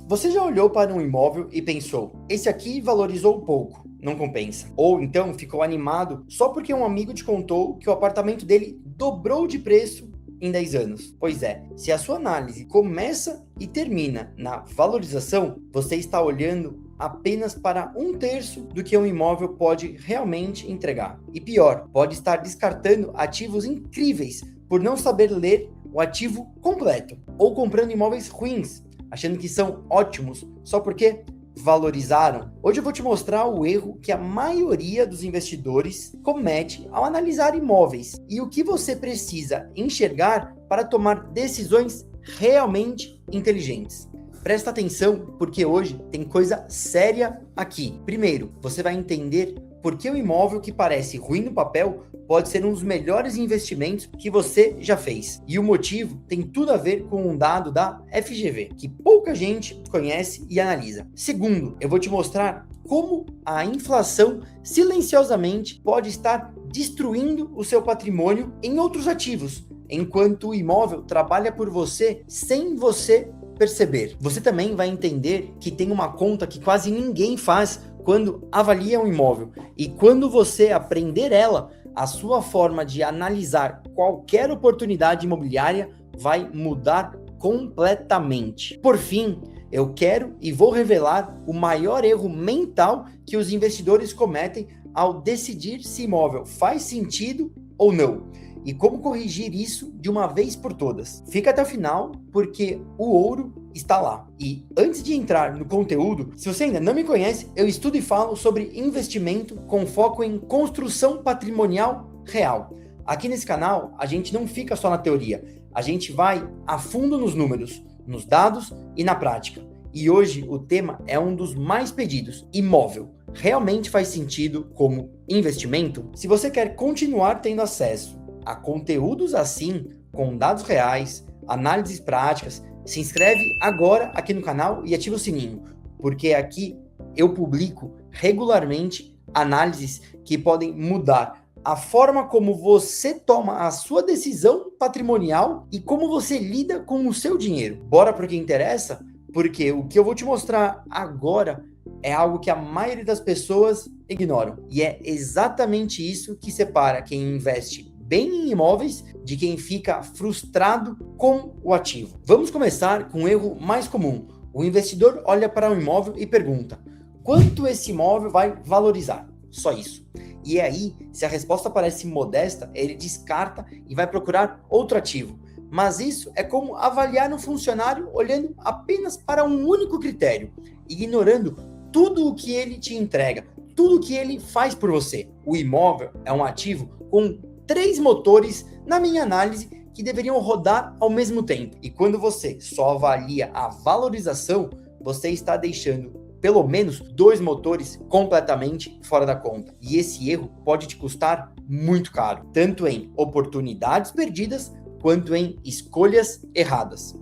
Você já olhou para um imóvel e pensou, esse aqui valorizou pouco, não compensa. Ou então ficou animado só porque um amigo te contou que o apartamento dele dobrou de preço em 10 anos. Pois é, se a sua análise começa e termina na valorização, você está olhando apenas para 1/3 do que um imóvel pode realmente entregar. E pior, pode estar descartando ativos incríveis por não saber ler o ativo completo, ou comprando imóveis ruins, achando que são ótimos só porque valorizaram. Hoje eu vou te mostrar o erro que a maioria dos investidores comete ao analisar imóveis e o que você precisa enxergar para tomar decisões realmente inteligentes. Presta atenção, porque hoje tem coisa séria aqui. Primeiro, você vai entender por que o imóvel que parece ruim no papel pode ser um dos melhores investimentos que você já fez. E o motivo tem tudo a ver com um dado da FGV, que pouca gente conhece e analisa. Segundo, eu vou te mostrar como a inflação silenciosamente pode estar destruindo o seu patrimônio em outros ativos, enquanto o imóvel trabalha por você sem você perceber. Você também vai entender que tem uma conta que quase ninguém faz quando avalia um imóvel. E quando você aprender ela, a sua forma de analisar qualquer oportunidade imobiliária vai mudar completamente. Por fim, eu quero e vou revelar o maior erro mental que os investidores cometem ao decidir se imóvel faz sentido ou não. E como corrigir isso de uma vez por todas. Fica até o final, porque o ouro está lá. E antes de entrar no conteúdo, se você ainda não me conhece, eu estudo e falo sobre investimento com foco em construção patrimonial real. Aqui nesse canal, a gente não fica só na teoria, a gente vai a fundo nos números, nos dados e na prática. E hoje o tema é um dos mais pedidos, imóvel. Realmente faz sentido como investimento? Se você quer continuar tendo acesso a conteúdos assim, com dados reais, análises práticas, se inscreve agora aqui no canal e ativa o sininho, porque aqui eu publico regularmente análises que podem mudar a forma como você toma a sua decisão patrimonial e como você lida com o seu dinheiro. Bora para o que interessa? Porque o que eu vou te mostrar agora é algo que a maioria das pessoas ignoram. E é exatamente isso que separa quem investe bem em imóveis de quem fica frustrado com o ativo. Vamos começar com o erro mais comum. O investidor olha para um imóvel e pergunta: quanto esse imóvel vai valorizar? Só isso. E aí, se a resposta parece modesta, ele descarta e vai procurar outro ativo. Mas isso é como avaliar um funcionário olhando apenas para um único critério, ignorando tudo o que ele te entrega, tudo o que ele faz por você. O imóvel é um ativo com 3 motores, na minha análise, que deveriam rodar ao mesmo tempo. E quando você só avalia a valorização, você está deixando pelo menos 2 motores completamente fora da conta. E esse erro pode te custar muito caro, tanto em oportunidades perdidas, quanto em escolhas erradas.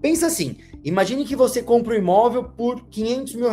Pensa assim, imagine que você compra um imóvel por R$500 mil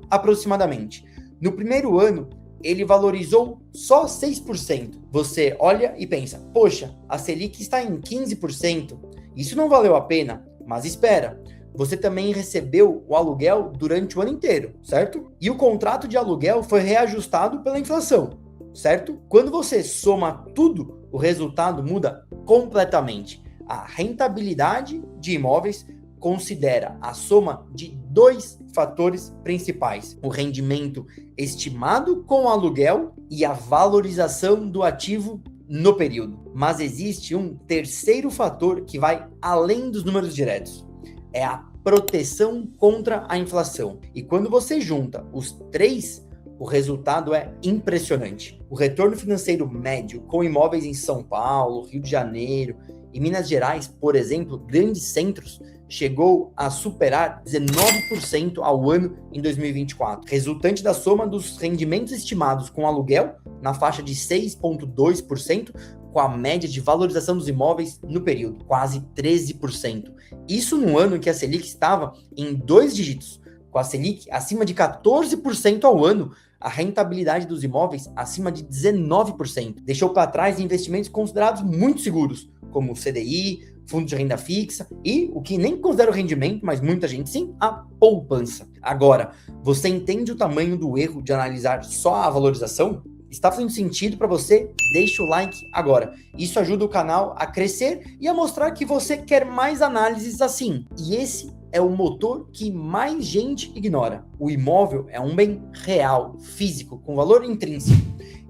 aproximadamente. No primeiro ano, ele valorizou só 6%. Você olha e pensa, poxa, a Selic está em 15%, isso não valeu a pena, mas espera, você também recebeu o aluguel durante o ano inteiro, certo? E o contrato de aluguel foi reajustado pela inflação, certo? Quando você soma tudo, o resultado muda completamente. A rentabilidade de imóveis considera a soma de 2 fatores principais: o rendimento estimado com o aluguel e a valorização do ativo no período. Mas existe um terceiro fator que vai além dos números diretos: é a proteção contra a inflação. E quando você junta os 3, o resultado é impressionante. O retorno financeiro médio com imóveis em São Paulo, Rio de Janeiro e Minas Gerais, por exemplo, grandes centros, chegou a superar 19% ao ano em 2024, resultante da soma dos rendimentos estimados com aluguel, na faixa de 6,2%, com a média de valorização dos imóveis no período, quase 13%. Isso no ano em que a Selic estava em 2 dígitos. Com a Selic acima de 14% ao ano, a rentabilidade dos imóveis acima de 19%. Deixou para trás investimentos considerados muito seguros, como o CDI, fundo de renda fixa e o que nem considera o rendimento, mas muita gente sim, a poupança. Agora, você entende o tamanho do erro de analisar só a valorização? Está fazendo sentido para você? Deixa o like agora. Isso ajuda o canal a crescer e a mostrar que você quer mais análises assim. E esse é o motor que mais gente ignora. O imóvel é um bem real, físico, com valor intrínseco.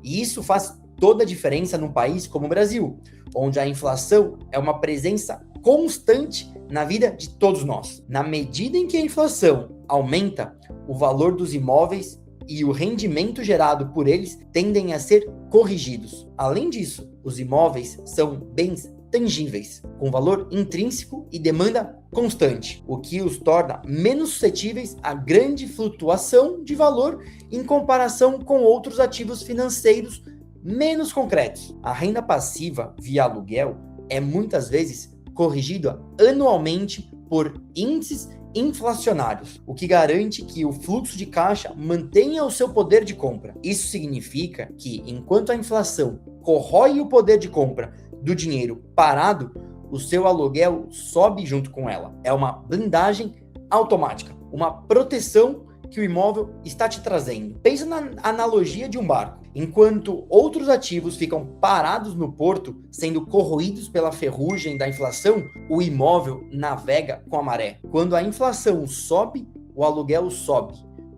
E isso faz toda a diferença num país como o Brasil, onde a inflação é uma presença constante na vida de todos nós. Na medida em que a inflação aumenta, o valor dos imóveis e o rendimento gerado por eles tendem a ser corrigidos. Além disso, os imóveis são bens tangíveis, com valor intrínseco e demanda constante, o que os torna menos suscetíveis a grande flutuação de valor em comparação com outros ativos financeiros menos concretos. A renda passiva via aluguel é muitas vezes corrigida anualmente por índices inflacionários, o que garante que o fluxo de caixa mantenha o seu poder de compra. Isso significa que, enquanto a inflação corrói o poder de compra do dinheiro parado, o seu aluguel sobe junto com ela. É uma blindagem automática, uma proteção que o imóvel está te trazendo. Pensa na analogia de um barco. Enquanto outros ativos ficam parados no porto, sendo corroídos pela ferrugem da inflação, o imóvel navega com a maré. Quando a inflação sobe, o aluguel sobe.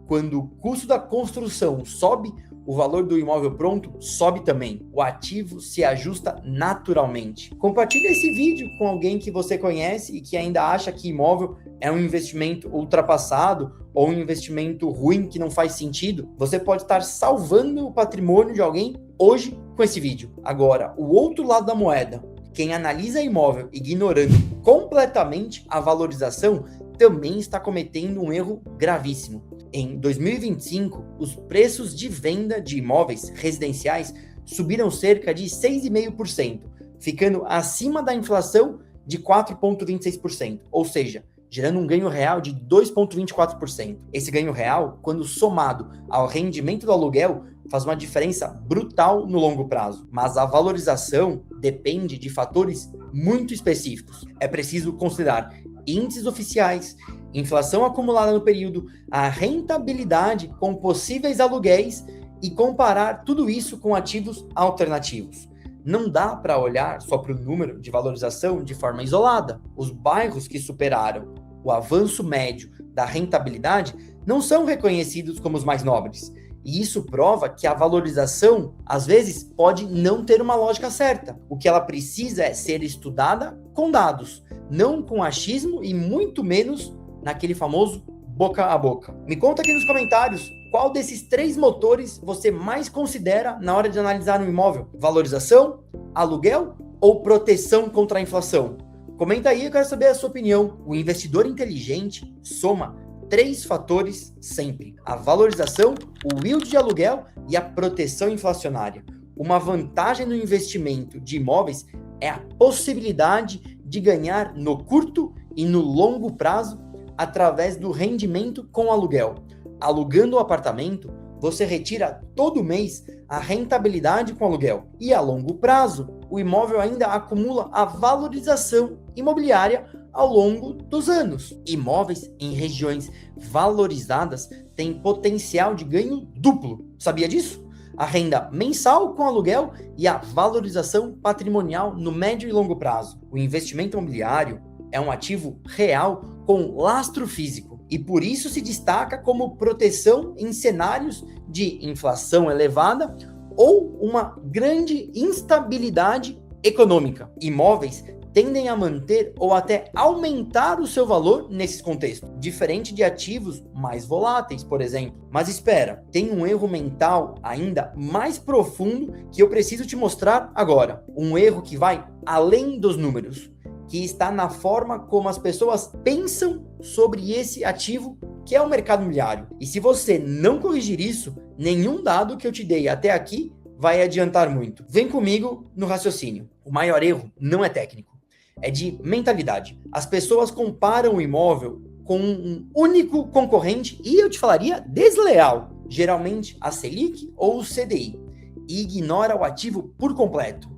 Quando o custo da construção sobe, o valor do imóvel pronto sobe também. O ativo se ajusta naturalmente. Compartilhe esse vídeo com alguém que você conhece e que ainda acha que imóvel é um investimento ultrapassado ou um investimento ruim que não faz sentido. Você pode estar salvando o patrimônio de alguém hoje com esse vídeo. Agora, o outro lado da moeda, quem analisa imóvel ignorando completamente a valorização, também está cometendo um erro gravíssimo. Em 2025, os preços de venda de imóveis residenciais subiram cerca de 6,5%, ficando acima da inflação de 4,26%, ou seja, gerando um ganho real de 2,24%. Esse ganho real, quando somado ao rendimento do aluguel, faz uma diferença brutal no longo prazo. Mas a valorização depende de fatores muito específicos. É preciso considerar índices oficiais, inflação acumulada no período, a rentabilidade com possíveis aluguéis e comparar tudo isso com ativos alternativos. Não dá para olhar só para o número de valorização de forma isolada. Os bairros que superaram o avanço médio da rentabilidade não são reconhecidos como os mais nobres. E isso prova que a valorização, às vezes, pode não ter uma lógica certa. O que ela precisa é ser estudada com dados, não com achismo e muito menos naquele famoso boca a boca. Me conta aqui nos comentários qual desses 3 motores você mais considera na hora de analisar um imóvel: valorização, aluguel ou proteção contra a inflação? Comenta aí, eu quero saber a sua opinião. O investidor inteligente soma 3 fatores sempre: a valorização, o yield de aluguel e a proteção inflacionária. Uma vantagem no investimento de imóveis é a possibilidade de ganhar no curto e no longo prazo através do rendimento com aluguel. Alugando o apartamento, você retira todo mês a rentabilidade com aluguel. E a longo prazo, o imóvel ainda acumula a valorização imobiliária ao longo dos anos. Imóveis em regiões valorizadas têm potencial de ganho duplo. Sabia disso? A renda mensal com aluguel e a valorização patrimonial no médio e longo prazo. O investimento imobiliário é um ativo real com lastro físico e por isso se destaca como proteção em cenários de inflação elevada ou uma grande instabilidade econômica. Imóveis tendem a manter ou até aumentar o seu valor nesses contextos, diferente de ativos mais voláteis, por exemplo. Mas espera, tem um erro mental ainda mais profundo que eu preciso te mostrar agora. Um erro que vai além dos números, que está na forma como as pessoas pensam sobre esse ativo que é o mercado imobiliário. E se você não corrigir isso, nenhum dado que eu te dei até aqui vai adiantar muito. Vem comigo no raciocínio. O maior erro não é técnico, é de mentalidade. As pessoas comparam o imóvel com um único concorrente e eu te falaria desleal. geralmente a Selic ou o CDI, e ignora o ativo por completo.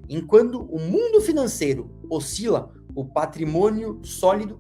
Enquanto o mundo financeiro oscila, o patrimônio sólido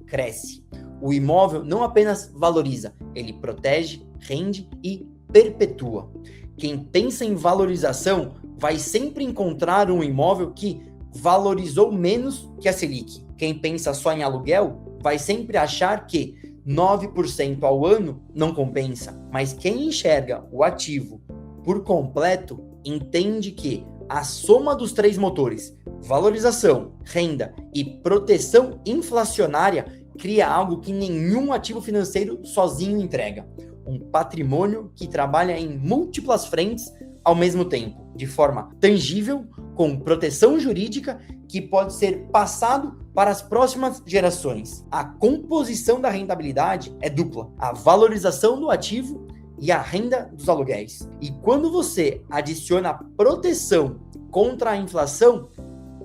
cresce. O imóvel não apenas valoriza, ele protege, rende e perpetua. Quem pensa em valorização vai sempre encontrar um imóvel que valorizou menos que a Selic. Quem pensa só em aluguel vai sempre achar que 9% ao ano não compensa, mas quem enxerga o ativo por completo entende que a soma dos três motores, valorização, renda e proteção inflacionária, cria algo que nenhum ativo financeiro sozinho entrega. Um patrimônio que trabalha em múltiplas frentes ao mesmo tempo, de forma tangível, com proteção jurídica que pode ser passado para as próximas gerações. A composição da rentabilidade é dupla: a valorização do ativo e a renda dos aluguéis. E quando você adiciona proteção contra a inflação,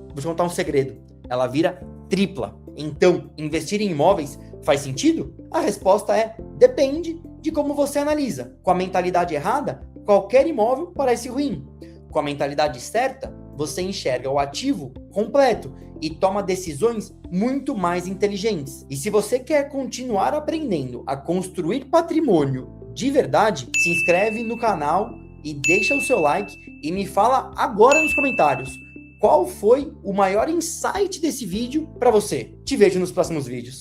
vou te contar um segredo, ela vira tripla. Então, investir em imóveis faz sentido? A resposta é: depende de como você analisa. Com a mentalidade errada, qualquer imóvel parece ruim. Com a mentalidade certa, você enxerga o ativo completo e toma decisões muito mais inteligentes. E se você quer continuar aprendendo a construir patrimônio de verdade, se inscreve no canal e deixa o seu like e me fala agora nos comentários qual foi o maior insight desse vídeo para você. Te vejo nos próximos vídeos.